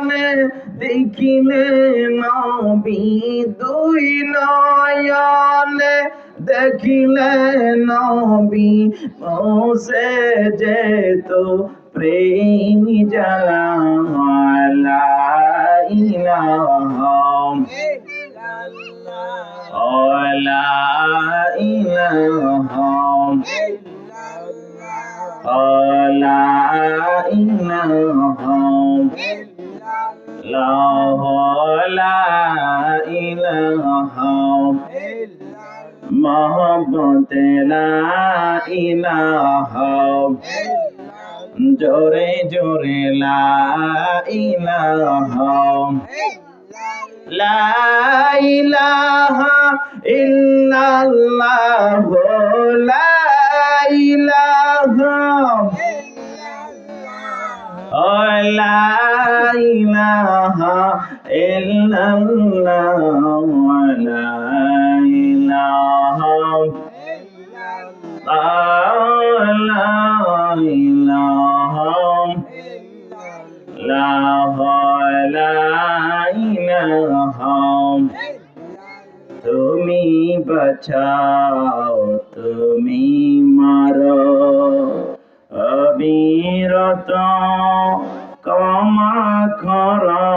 নয়নে দেখিলে নবী দুই নয়নে দেখিলে নবী মোসে যেত প্রেম জ্বালা লা ইলাহা লা ইলাহা লা ইলাহা লা ইলাহা মোহাম্মদ লা ইলাহা জোরে জোরে লা ইলাহা লা ইলাহা ইল্লাল্লাহ লা ইলাহা লা ইলাহা ইল্লাল্লাহ লা ইলাহা তুমি বাঁচাও তুমি মারো অবিরত ক্ষমা করো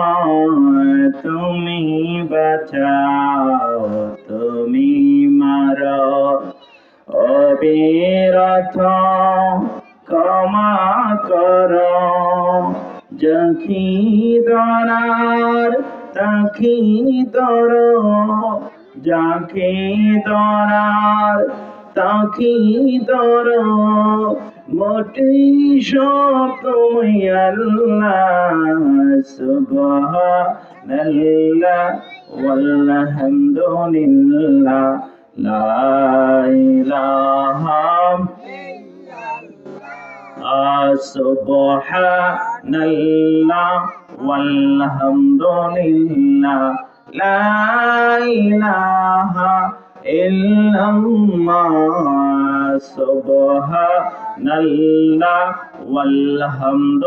তুমি বাঁচাও তুমি মারো অবিরত ক্ষমা করো যখি দরার তখি দর যাকে দরার তখি দর মোটি সব তুমি আল্লাহ সুবহানাল্লাহ ওয়ালহামদুলিল্লাহ লা ইলাহা সুবহানাল্লাহ ওয়ালহামদুলিল্লাহ লা ইলাহা ইল্লাল্লাহ সুবহানাল্লাহ ওয়ালহামদুলিল্লাহ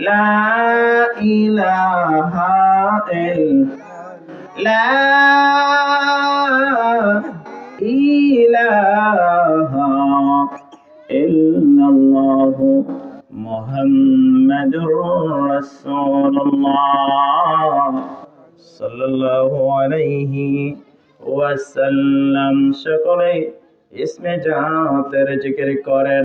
লা ইলাহা ইল্লাল্লাহ মুহাম্মাদুর রাসূলুল্লাহ সাল্লাল্লাহু আলাইহি ওয়াসাল্লাম। সকলে ইসমে জাতের জিকির করেন।